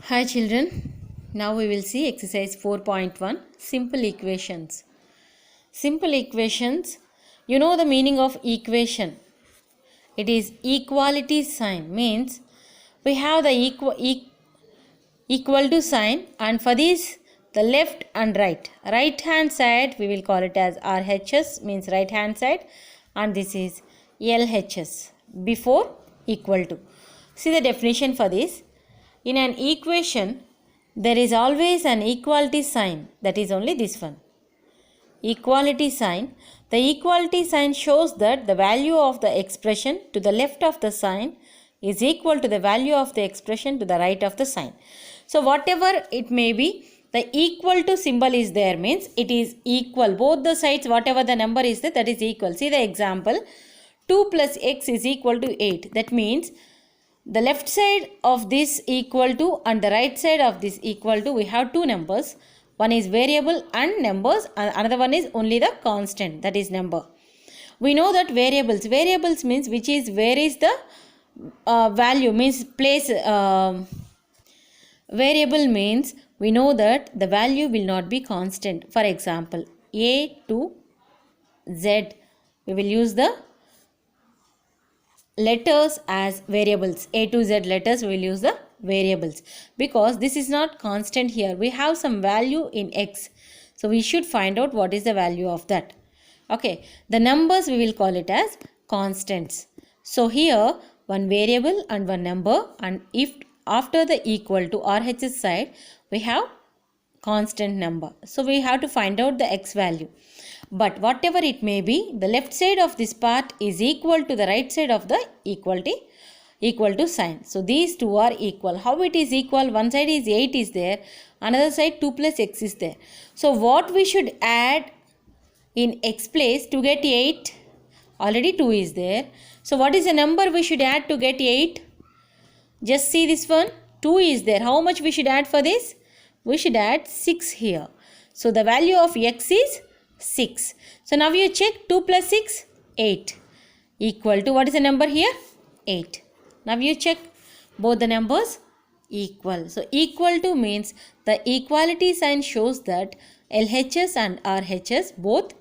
Hi children, now we will see exercise 4.1 simple equations. Simple equations, you know the meaning of equation. It is equality sign, means we have the equal to sign, and for this the left and right hand side we will call it as RHS, means right hand side, and this is LHS before equal to. See the definition for this. In an equation, there is always an equality sign, that is only this one. Equality sign. The equality sign shows that the value of the expression to the left of the sign is equal to the value of the expression to the right of the sign. So whatever it may be, the equal to symbol is there, means it is equal. Both the sides, whatever the number is there, that is equal. See the example. 2 plus x is equal to 8. That means the left side of this equal to and the right side of this equal to, we have two numbers. One is variable and numbers, and another one is only the constant, that is number. We know that variables means which is where is the value, means place. Variable means we know that the value will not be constant. For example, A to Z, we will use the letters as variables. A to Z letters we will use the variables, because this is not constant here. We have some value in x, so we should find out what is the value of that. Okay, the numbers we will call it as constants. So here one variable and one number, and if after the equal to RHS side we have constant number, so we have to find out the x value. But whatever it may be, the left side of this part is equal to the right side of the equal to sign. So these two are equal. How it is equal? One side is 8 is there, another side 2 plus x is there. So what we should add in x place to get 8? Already 2 is there. So what is the number we should add to get 8? Just see this one. 2 is there. How much we should add for this? We should add 6 here. So the value of x is 6. So now you check 2 plus 6, 8, equal to, what is the number here? 8. Now you check both the numbers equal. So equal to means the equality sign shows that LHS and RHS both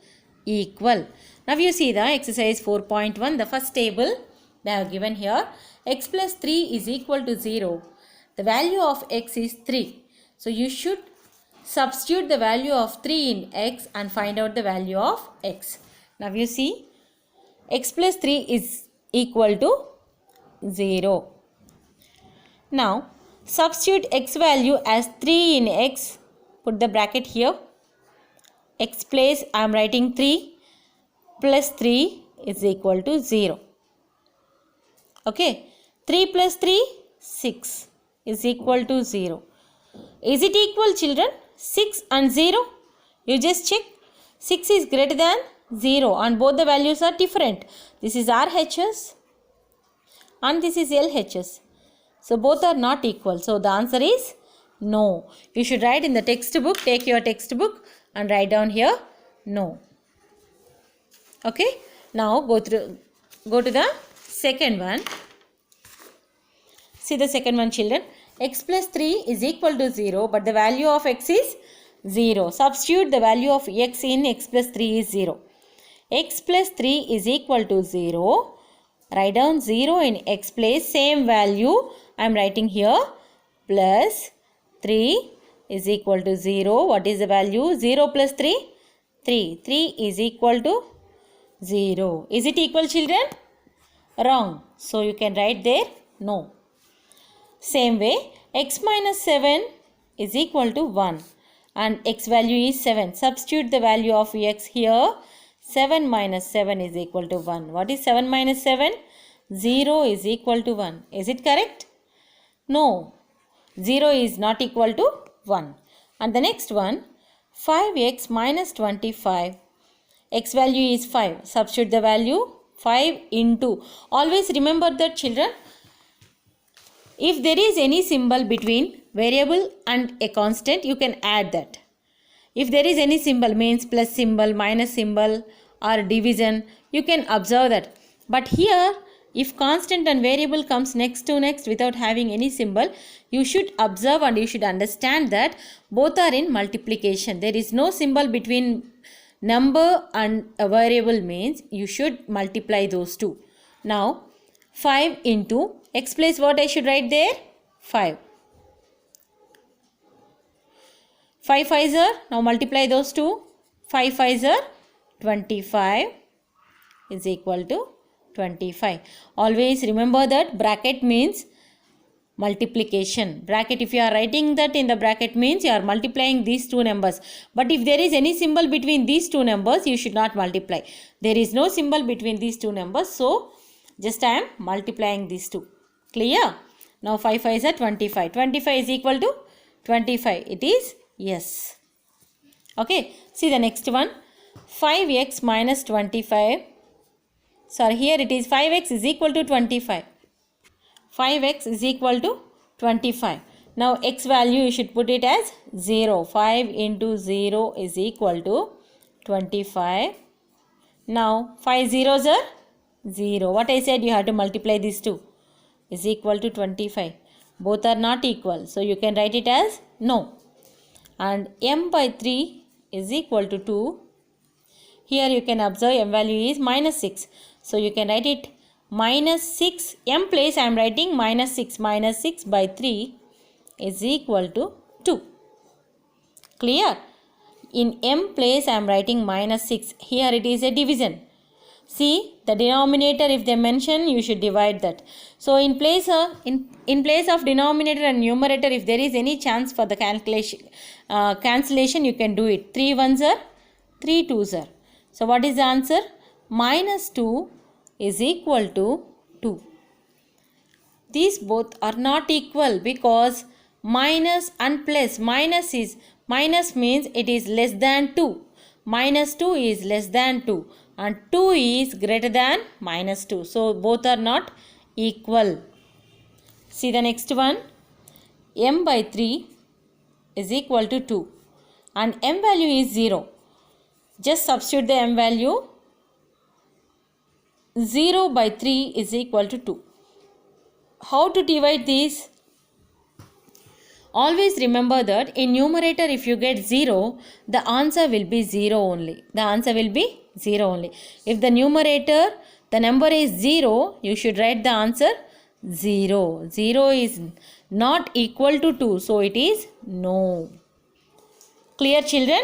equal. Now you see the exercise 4.1, the first table they have given here. X plus 3 is equal to 0. The value of x is 3. So you should substitute the value of 3 in x and find out the value of x. Now you see, x plus 3 is equal to 0. Now substitute x value as 3 in x. Put the bracket here. X place I am writing 3 plus 3 is equal to 0. Okay. 3 plus 3, 6 is equal to 0. Is it equal, children? 6 and 0, you just check. 6 is greater than 0 and both the values are different. This is RHS and this is LHS. So both are not equal. So the answer is no. You should write in the textbook. Take your textbook and write down here no. Okay. Now go to the second one. See the second one, children. X plus 3 is equal to 0, but the value of x is 0. Substitute the value of x in x plus 3 is 0. X plus 3 is equal to 0. Write down 0 in x place. Same value I am writing here. Plus 3 is equal to 0. What is the value? 0 plus 3? 3. 3 is equal to 0. Is it equal, children? Wrong. So you can write there no. Same way, x minus 7 is equal to 1 and x value is 7. Substitute the value of x here. 7 minus 7 is equal to 1. What is 7 minus 7? 0 is equal to 1. Is it correct? No. 0 is not equal to 1. And the next one, 5x minus 25. X value is 5. Substitute the value 5 into. Always remember that, children. If there is any symbol between variable and a constant, you can add that. If there is any symbol, means plus symbol, minus symbol or division, you can observe that. But here If constant and variable comes next to next without having any symbol, you should observe and you should understand that both are in multiplication. There is no symbol between number and a variable, means you should multiply those two. Now 5 into x place, what I should write there? 5. 5 5s are, now multiply those two. 5 5s are 25 is equal to 25. Always remember that bracket means multiplication. Bracket, if you are writing that in the bracket, means you are multiplying these two numbers. But if there is any symbol between these two numbers, you should not multiply. There is no symbol between these two numbers, so just I am multiplying these two. Clear? Now 5 5 is at 25. 25 is equal to 25. It is yes. Okay. See the next one. 5x minus 25. Sorry, here it is 5x is equal to 25. 5x is equal to 25. Now x value you should put it as 0. 5 into 0 is equal to 25. Now 5 zeros are 0. What I said, you have to multiply these two. Is equal to 25. Both are not equal, so you can write it as no. And m by 3 is equal to 2. Here you can observe m value is minus 6. So you can write it minus 6. M place I am writing minus 6. Minus 6 by 3 is equal to 2. Clear? In m place I am writing minus 6. Here it is a division. See, the denominator, if they mention, you should divide that. So in place of denominator and numerator, if there is any chance for the cancellation, you can do it. 3 ones are 3 twos are. So what is the answer? Minus 2 is equal to 2. These both are not equal because minus and plus. Minus means it is less than 2. Minus 2 is less than 2 and 2 is greater than minus 2. So both are not equal. See the next one. M by 3 is equal to 2 and m value is 0. Just substitute the m value. 0 by 3 is equal to 2. How to divide these? Always remember that in numerator, if you get 0, the answer will be 0 only. The answer will be 0 only. If the numerator, the number is 0, you should write the answer 0. 0 is not equal to 2, so it is no. Clear, children?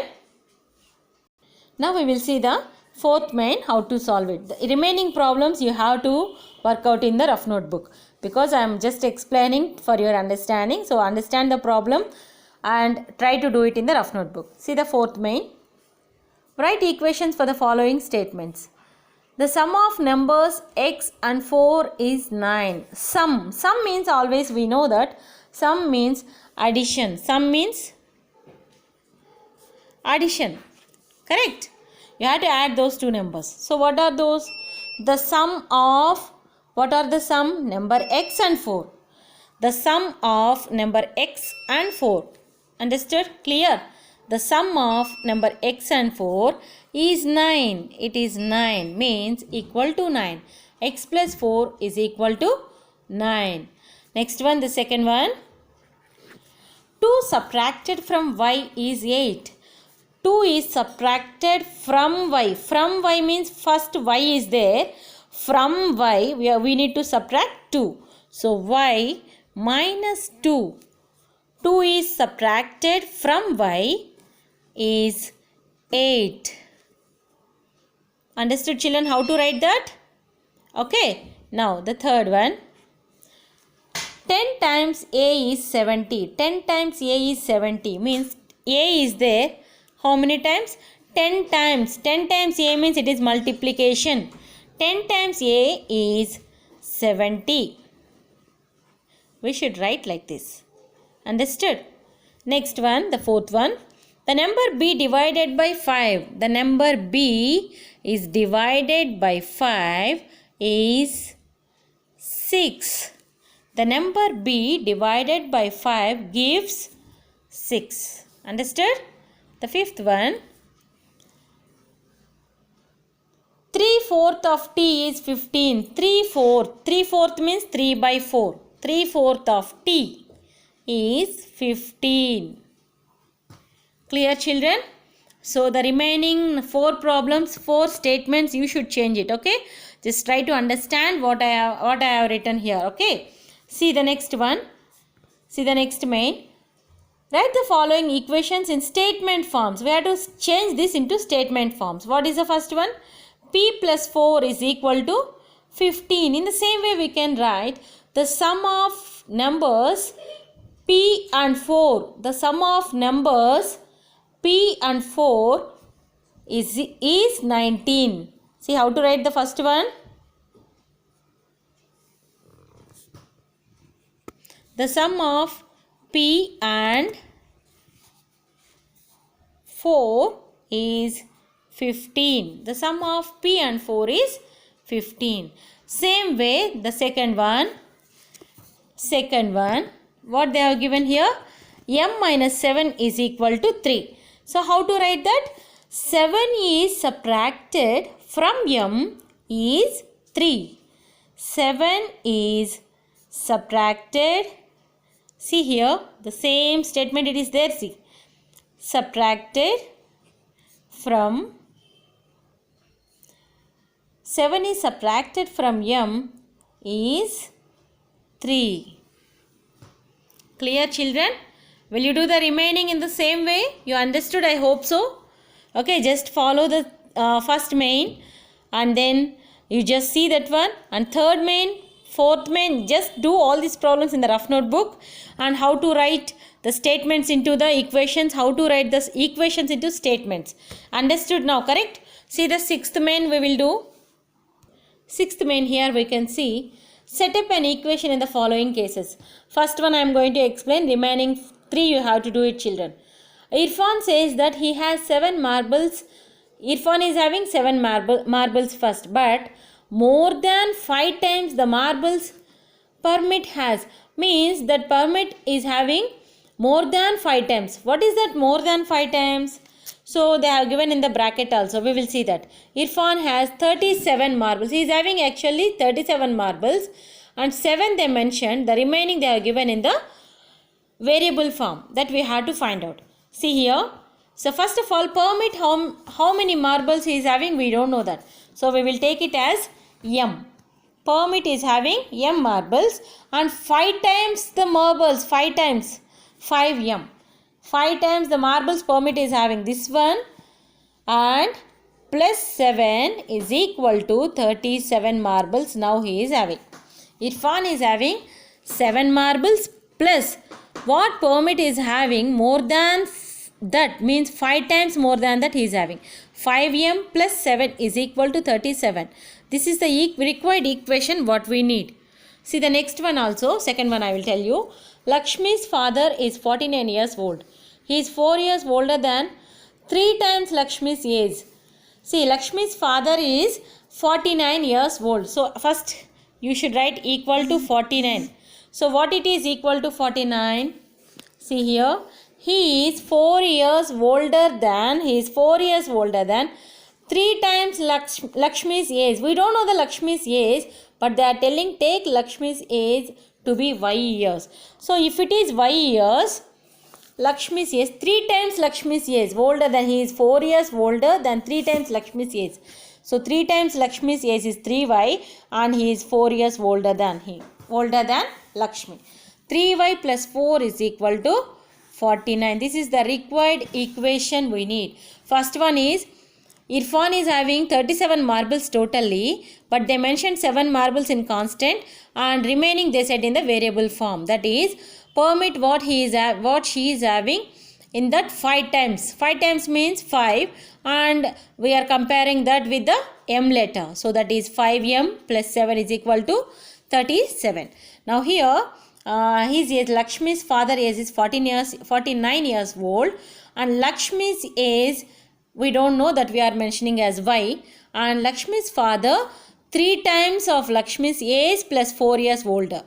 Now we will see the fourth main, how to solve it. The remaining problems you have to work out in the rough notebook, because I am just explaining for your understanding. So understand the problem and try to do it in the rough notebook. See the fourth main. Write equations for the following statements. The sum of numbers x and 4 is 9. Sum means, always we know that sum means addition. Sum means addition. Correct? You have to add those two numbers. So what are those? The sum of, what are the sum? Number x and 4. The sum of number x and 4. Understood? Clear? The sum of number x and 4 is 9. It is 9, means equal to 9. X plus 4 is equal to 9. Next one, the second one. 2 subtracted from y is 8. 2 is subtracted from y. From y means first y is there. From y, we need to subtract 2. So y minus 2. 2 is subtracted from y is 8. Understood, children, how to write that? Okay. Now the third one. 10 times a is 70. 10 times a is 70 means a is there. How many times? 10 times. 10 times a means it is multiplication. 10 times a is 70. We should write like this. Understood? Next one, the fourth one. The number b divided by 5. The number b is divided by 5 is 6. The number b divided by 5 gives 6. Understood? The fifth one. 3/4 of t is 15. 3/4. 3/4 means 3 by 4. 3/4 of t is 15. Clear, children? So the remaining 4 problems, 4 statements, you should change it. Okay? Just try to understand what I have written here. Okay? See the next one. See the next main. Write the following equations in statement forms. We have to change this into statement forms. What is the first one? P plus 4 is equal to 15. In the same way, we can write the sum of numbers P and 4. The sum of numbers P and 4 is 19. See how to write the first one? The sum of P and 4 is 15. The sum of P and 4 is 15. Same way, the second one, what they have given here? M minus 7 is equal to 3. So, how to write that? 7 is subtracted from M is 3. 7 is subtracted. See here, the same statement it is there. See, subtracted from 7 is subtracted from M is 3. Clear, children? Will you do the remaining in the same way? You understood? I hope so. Okay, just follow the first main and then you just see that one, and third main, fourth main. Just do all these problems in the rough notebook, and how to write the statements into the equations, how to write the equations into statements. Understood now, correct? See the sixth main we will do. Sixth main here we can see, set up an equation in the following cases. First one I am going to explain, remaining 3 you have to do it, children. Irfan says that he has 7 marbles. Irfan is having 7 marbles first, but more than 5 times the marbles Permit has. Means that Permit is having more than 5 times. What is that more than 5 times? So they have given in the bracket also. We will see that. Irfan has 37 marbles. He is having actually 37 marbles. And 7 they mentioned. The remaining they have given in the variable form. That we have to find out. See here. So first of all, Permit how many marbles he is having, we don't know that. So we will take it as M. Permit is having M marbles and 5 times the marbles, 5 times 5M. 5 times the marbles Permit is having this one, and plus 7 is equal to 37 marbles now he is having. Irfan is having 7 marbles plus what Permit is having more than that, means 5 times more than that he is having. 5M plus 7 is equal to 37. This is the required equation what we need. See the next one also, second one I will tell you. Lakshmi's father is 49 years old. He is 4 years older than 3 times Lakshmi's age. See, Lakshmi's father is 49 years old. So first you should write equal to 49. So what it is equal to 49? See here. He is 4 years older than 3 times Lakshmi's age. We don't know the Lakshmi's age, but they are telling take Lakshmi's age to be Y years. So if it is Y years, Lakshmi's age, 3 times Lakshmi's age, older than, he is 4 years older than 3 times Lakshmi's age. So 3 times Lakshmi's age is 3Y and he is 4 years older than Lakshmi. 3Y plus 4 is equal to 49. This is the required equation we need. First one is Irfan is having 37 marbles totally, but they mentioned 7 marbles in constant and remaining they said in the variable form. That is, Permit what she is having in that 5 times. 5 times means 5 and we are comparing that with the M letter. So that is 5M plus 7 is equal to 37. Now here his age, Lakshmi's father age is 49 years old and Lakshmi's age we don't know, that we are mentioning as Y, and Lakshmi's father 3 times of Lakshmi's age plus 4 years older.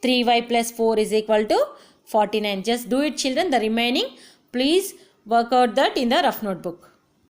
3Y plus 4 is equal to 49. Just do it, children. The remaining please work out that in the rough notebook.